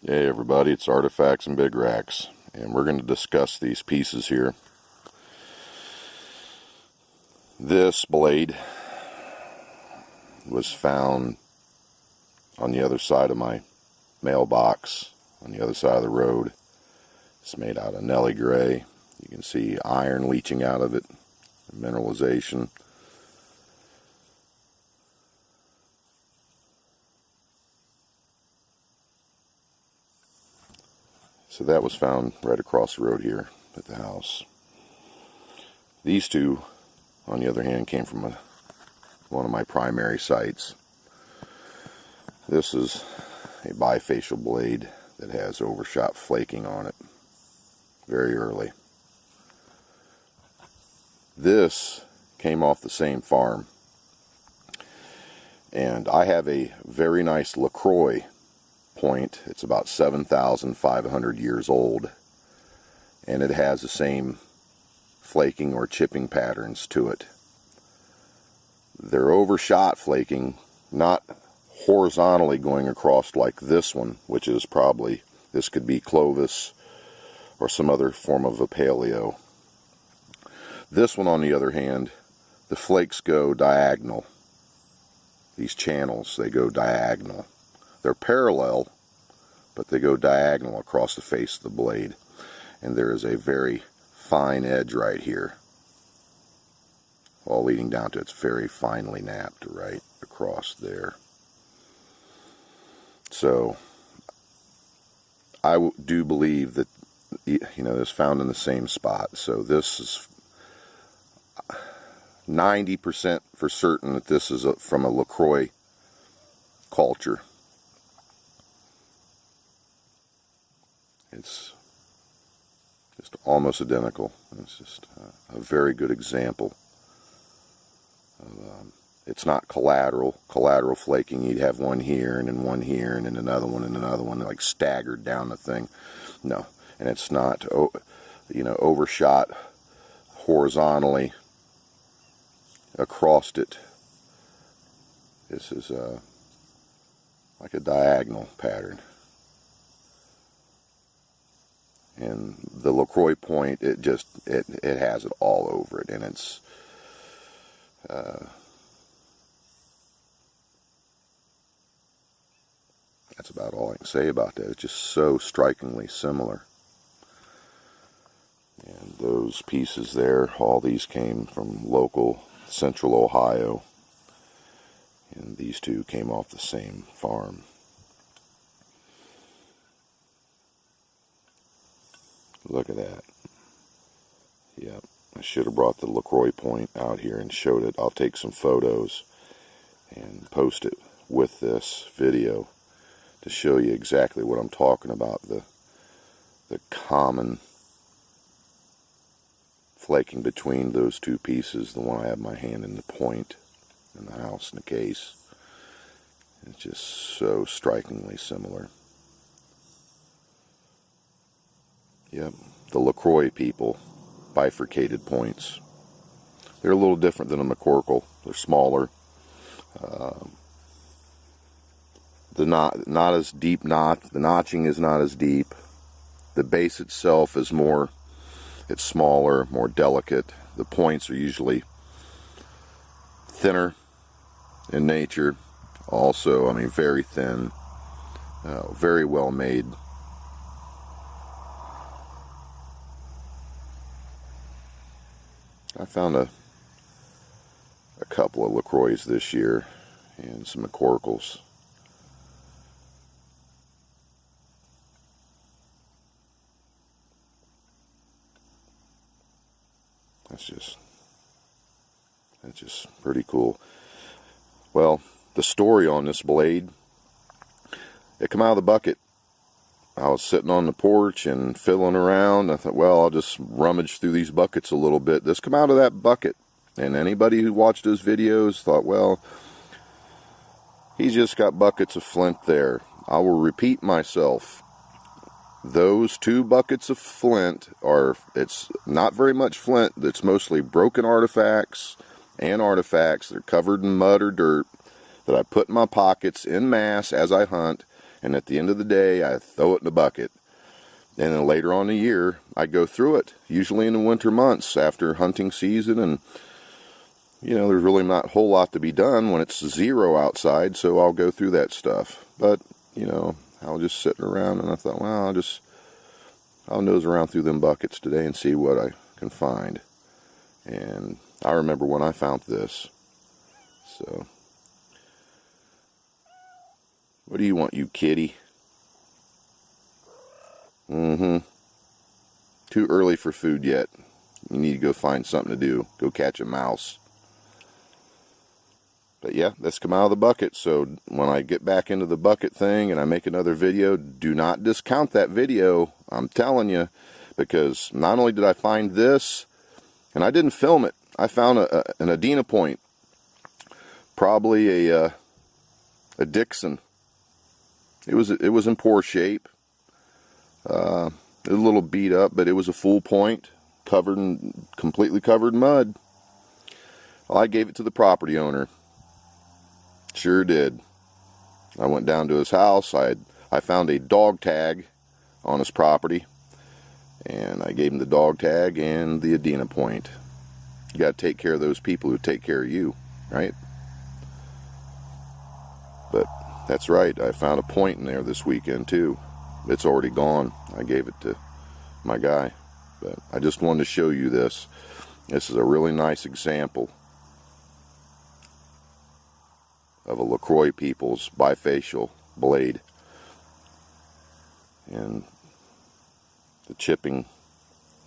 Hey everybody, it's Artifacts and Big Racks, and we're going to discuss these pieces here. This blade was found on the other side of my mailbox, on the other side of the road. It's made out of Nelly gray. You can see iron leaching out of it, mineralization. So that was found right across the road here at the house. These two, on the other hand, came from one of my primary sites. This is a bifacial blade that has overshot flaking on it very early. This came off the same farm, and I have a very nice Lecroy point. It's about 7,500 years old, and it has the same flaking or chipping patterns to it. They're overshot flaking, not horizontally going across like this one, which is probably, this could be Clovis or some other form of a paleo. This one, on the other hand, the flakes go diagonal. These channels, they go diagonal. They're parallel, but they go diagonal across the face of the blade. And there is a very fine edge right here, all leading down to it's very finely napped right across there. So I do believe that, this found in the same spot. So this is 90% for certain that this is from a Lecroy culture. It's just almost identical. It's just a very good example of, it's not collateral flaking. You'd have one here and then one here and then another one like staggered down the thing. No, and it's not overshot horizontally across it. This is like a diagonal pattern. And the Lecroy point, it has it all over it, and it's that's about all I can say about that. It's just so strikingly similar. And those pieces there, all these came from local central Ohio, and these two came off the same farm. Look at that. Yep, I should have brought the Lecroy point out here and showed it. I'll take some photos and post it with this video to show you exactly what I'm talking about. The common flaking between those two pieces. The one I have my hand in the point in the house in the case. It's just so strikingly similar. Yep, the Lecroy people, bifurcated points. They're a little different than a McCorkle. They're smaller. The not as deep knot. The notching is not as deep. The base itself is it's smaller, more delicate. The points are usually thinner in nature. Also, very thin, very well made. I found a couple of Lecroys this year and some McCorkles. That's just pretty cool. Well, the story on this blade, it came out of the bucket. I was sitting on the porch and fiddling around. I thought, well, I'll just rummage through these buckets a little bit. This came out of that bucket. And anybody who watched those videos thought, well, he's just got buckets of flint there. I will repeat myself. Those two buckets of flint it's not very much flint. It's mostly broken artifacts and artifacts. They're covered in mud or dirt that I put in my pockets en masse as I hunt. and at the end of the day, I throw it in the bucket. And then later on in the year, I go through it, usually in the winter months after hunting season, and you know, there's really not a whole lot to be done when it's 0 outside, so I'll go through that stuff. But, you know, I was just sitting around, and I thought, well, I'll nose around through them buckets today and see what I can find. And I remember when I found this. So, what do you want, you kitty? Too early for food yet. You need to go find something to do. Go catch a mouse. But yeah, that's come out of the bucket, so when I get back into the bucket thing and I make another video, do not discount that video, I'm telling you, because not only did I find this, and I didn't film it, I found an Adena point, probably a Dixon. It was in poor shape, a little beat up, but it was a full point, completely covered in mud. Well, I gave it to the property owner. Sure did. I went down to his house. I found a dog tag on his property, and I gave him the dog tag and the Adena point. You got to take care of those people who take care of you, right? But that's right. I found a point in there this weekend too. It's already gone. I gave it to my guy, but I just wanted to show you this. This is a really nice example of a Lecroy People's bifacial blade. And the chipping,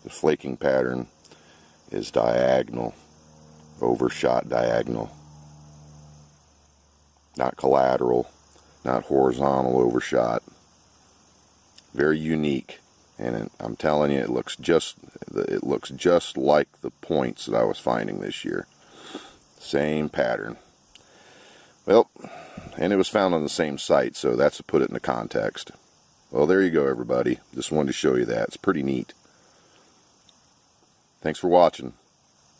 the flaking pattern is diagonal, overshot diagonal. Not collateral, not horizontal overshot. Very unique, and I'm telling you, it looks just like the points that I was finding this year. Same pattern. Well, and it was found on the same site, so that's to put it into context. Well, there you go, everybody. Just wanted to show you that. It's pretty neat. Thanks for watching.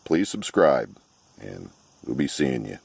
Please subscribe, and we'll be seeing you.